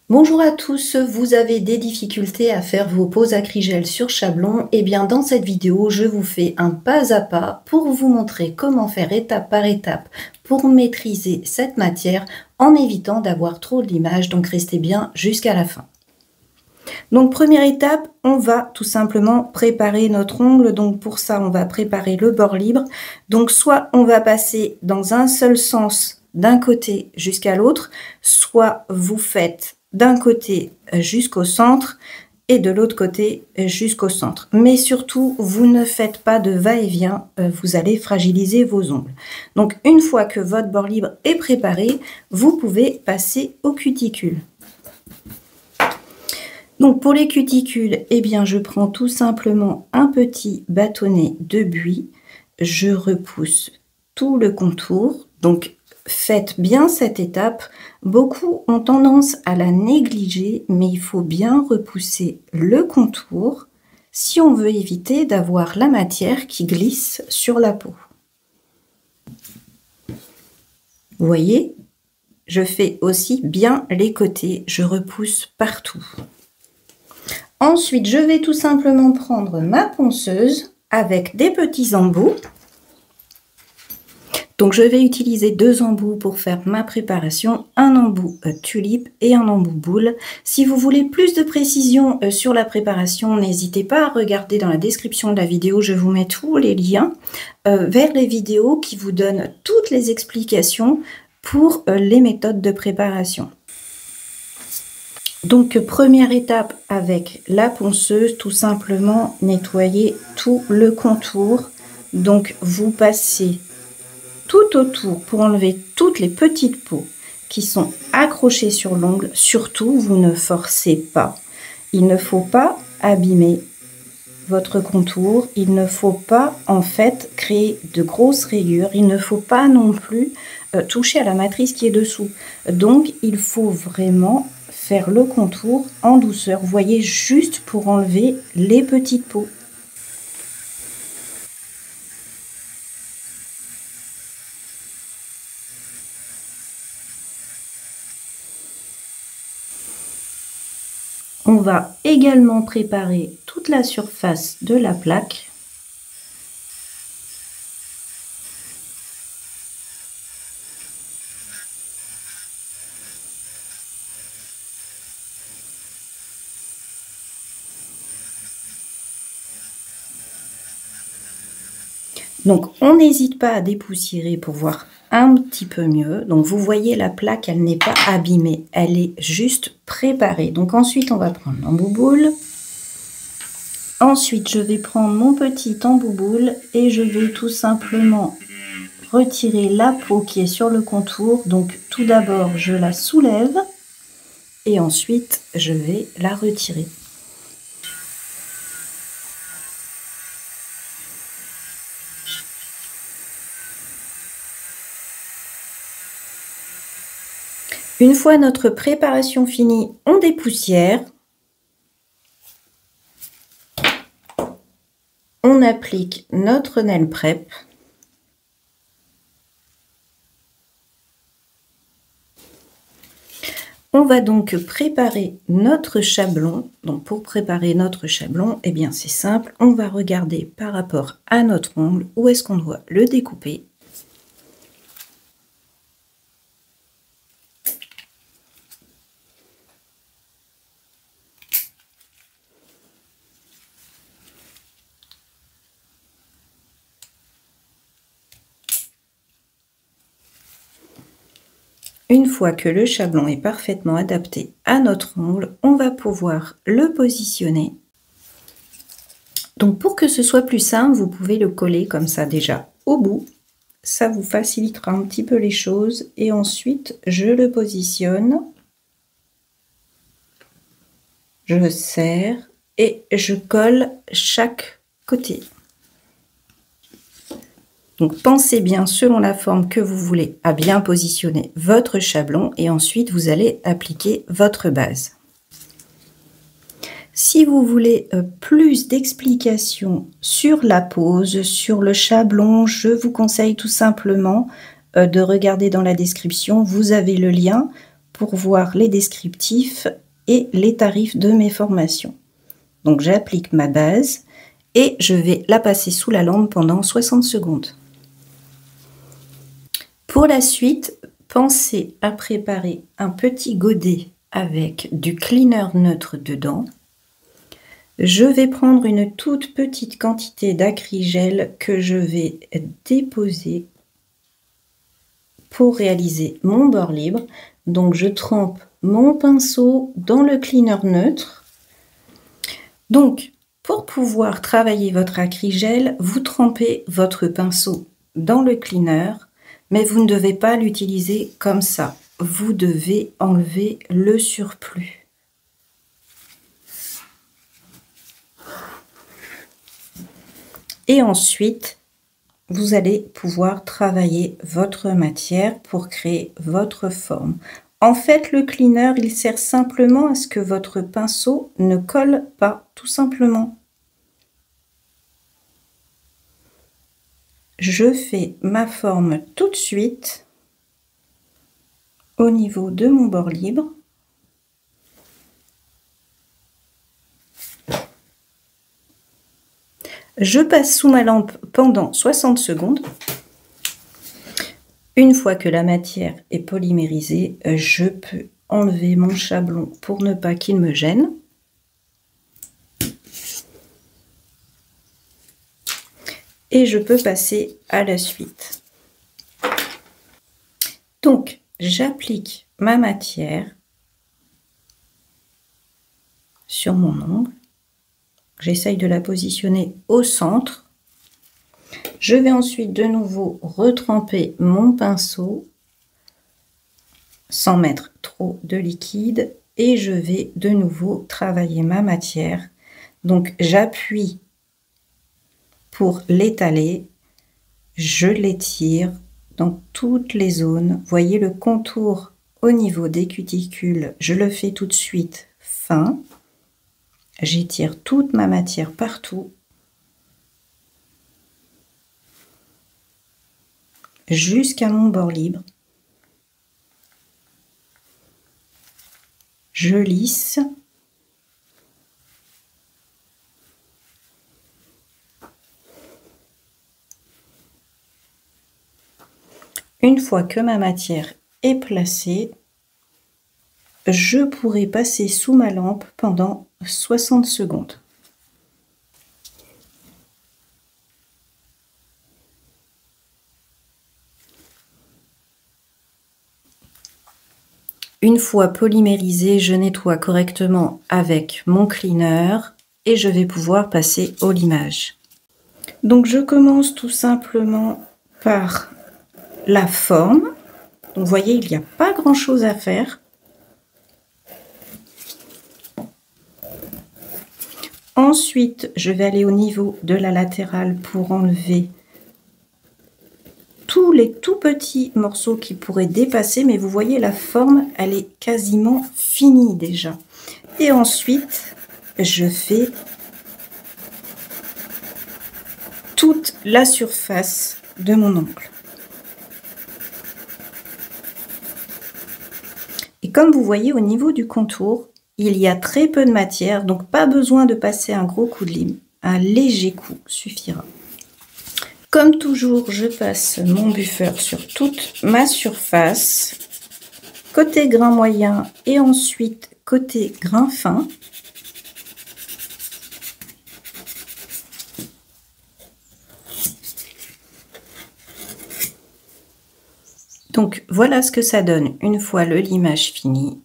Bonjour à tous, vous avez des difficultés à faire vos poses acrygel sur Chablon? Eh bien dans cette vidéo, je vous fais un pas à pas pour vous montrer comment faire étape par étape pour maîtriser cette matière en évitant d'avoir trop d'images, donc restez bien jusqu'à la fin. Donc première étape, on va tout simplement préparer notre ongle. Donc pour ça, on va préparer le bord libre. Donc soit on va passer dans un seul sens d'un côté jusqu'à l'autre, soit vous faites d'un côté jusqu'au centre et de l'autre côté jusqu'au centre. Mais surtout, vous ne faites pas de va-et-vient, vous allez fragiliser vos ongles. Donc une fois que votre bord libre est préparé, vous pouvez passer aux cuticules. Donc pour les cuticules, eh bien je prends tout simplement un petit bâtonnet de buis, je repousse tout le contour. Donc faites bien cette étape. Beaucoup ont tendance à la négliger, mais il faut bien repousser le contour si on veut éviter d'avoir la matière qui glisse sur la peau. Vous voyez, je fais aussi bien les côtés, je repousse partout. Ensuite, je vais tout simplement prendre ma ponceuse avec des petits embouts. Donc, je vais utiliser 2 embouts pour faire ma préparation, un embout tulipe et un embout boule. Si vous voulez plus de précision sur la préparation, n'hésitez pas à regarder dans la description de la vidéo. Je vous mets tous les liens vers les vidéos qui vous donnent toutes les explications pour les méthodes de préparation. Donc première étape avec la ponceuse, tout simplement nettoyer tout le contour. Donc vous passez tout autour pour enlever toutes les petites peaux qui sont accrochées sur l'ongle. Surtout, vous ne forcez pas. Il ne faut pas abîmer votre contour. Il ne faut pas en fait créer de grosses rayures. Il ne faut pas non plus toucher à la matrice qui est dessous. Donc il faut vraiment faire le contour en douceur, vous voyez, juste pour enlever les petites peaux. On va également préparer toute la surface de la plaque. Donc, on n'hésite pas à dépoussiérer pour voir un petit peu mieux. Donc, vous voyez, la plaque, elle n'est pas abîmée. Elle est juste préparée. Donc, ensuite, on va prendre l'embout boule. Ensuite, je vais prendre mon petit embout boule et je vais tout simplement retirer la peau qui est sur le contour. Donc, tout d'abord, je la soulève et ensuite, je vais la retirer. Une fois notre préparation finie, on dépoussière. On applique notre nail prep. On va donc préparer notre chablon. Donc pour préparer notre chablon, eh bien c'est simple. On va regarder par rapport à notre ongle où est-ce qu'on doit le découper. Une fois que le chablon est parfaitement adapté à notre ongle, on va pouvoir le positionner. Donc pour que ce soit plus simple, vous pouvez le coller comme ça déjà au bout. Ça vous facilitera un petit peu les choses. Et ensuite, je le positionne. Je serre et je colle chaque côté. Donc pensez bien, selon la forme que vous voulez, à bien positionner votre chablon et ensuite vous allez appliquer votre base. Si vous voulez plus d'explications sur la pose, sur le chablon, je vous conseille tout simplement de regarder dans la description. Vous avez le lien pour voir les descriptifs et les tarifs de mes formations. Donc j'applique ma base et je vais la passer sous la lampe pendant 60 secondes. Pour la suite, pensez à préparer un petit godet avec du cleaner neutre dedans. Je vais prendre une toute petite quantité d'acrygel que je vais déposer pour réaliser mon bord libre. Donc je trempe mon pinceau dans le cleaner neutre. Donc pour pouvoir travailler votre acrygel, vous trempez votre pinceau dans le cleaner, mais vous ne devez pas l'utiliser comme ça. Vous devez enlever le surplus. Et ensuite, vous allez pouvoir travailler votre matière pour créer votre forme. En fait, le cleaner, il sert simplement à ce que votre pinceau ne colle pas, tout simplement. Je fais ma forme tout de suite au niveau de mon bord libre. Je passe sous ma lampe pendant 60 secondes. Une fois que la matière est polymérisée, je peux enlever mon chablon pour ne pas qu'il me gêne. Et je peux passer à la suite. Donc, j'applique ma matière sur mon ongle. J'essaye de la positionner au centre. Je vais ensuite de nouveau retremper mon pinceau sans mettre trop de liquide et je vais de nouveau travailler ma matière. Donc j'appuie pour l'étaler, je l'étire dans toutes les zones. Voyez le contour au niveau des cuticules, je le fais tout de suite fin. J'étire toute ma matière partout. Jusqu'à mon bord libre. Je lisse. Une fois que ma matière est placée, je pourrai passer sous ma lampe pendant 60 secondes. Une fois polymérisé, je nettoie correctement avec mon cleaner et je vais pouvoir passer au limage. Donc je commence tout simplement par la forme. Donc vous voyez, il n'y a pas grand chose à faire. Ensuite, je vais aller au niveau de la latérale pour enlever tous les tout petits morceaux qui pourraient dépasser, mais vous voyez la forme, elle est quasiment finie déjà. Et ensuite, je fais toute la surface de mon ongle. Et comme vous voyez au niveau du contour, il y a très peu de matière, donc pas besoin de passer un gros coup de lime. Un léger coup suffira. Comme toujours, je passe mon buffer sur toute ma surface, côté grain moyen et ensuite côté grain fin. Donc voilà ce que ça donne une fois le limage fini.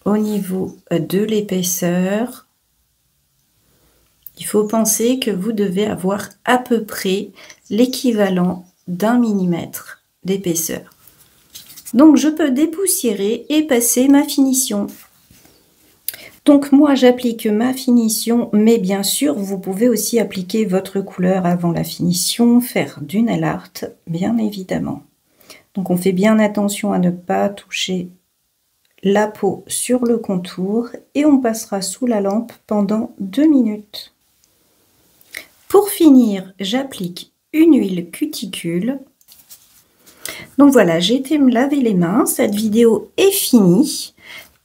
Au niveau de l'épaisseur, il faut penser que vous devez avoir à peu près l'équivalent d'1 millimètre d'épaisseur. Donc je peux dépoussiérer et passer ma finition. Donc moi j'applique ma finition, mais bien sûr vous pouvez aussi appliquer votre couleur avant la finition, faire du nail art, bien évidemment. Donc on fait bien attention à ne pas toucher la peau sur le contour et on passera sous la lampe pendant 2 minutes. Pour finir, j'applique une huile cuticule. Donc voilà, j'ai été me laver les mains, cette vidéo est finie.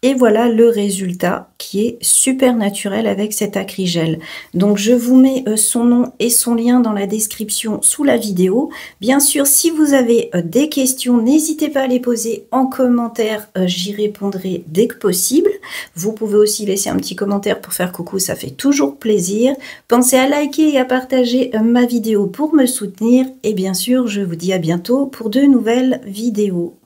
Et voilà le résultat qui est super naturel avec cet acrygel. Donc je vous mets son nom et son lien dans la description sous la vidéo. Bien sûr, si vous avez des questions, n'hésitez pas à les poser en commentaire, j'y répondrai dès que possible. Vous pouvez aussi laisser un petit commentaire pour faire coucou, ça fait toujours plaisir. Pensez à liker et à partager ma vidéo pour me soutenir. Et bien sûr, je vous dis à bientôt pour de nouvelles vidéos.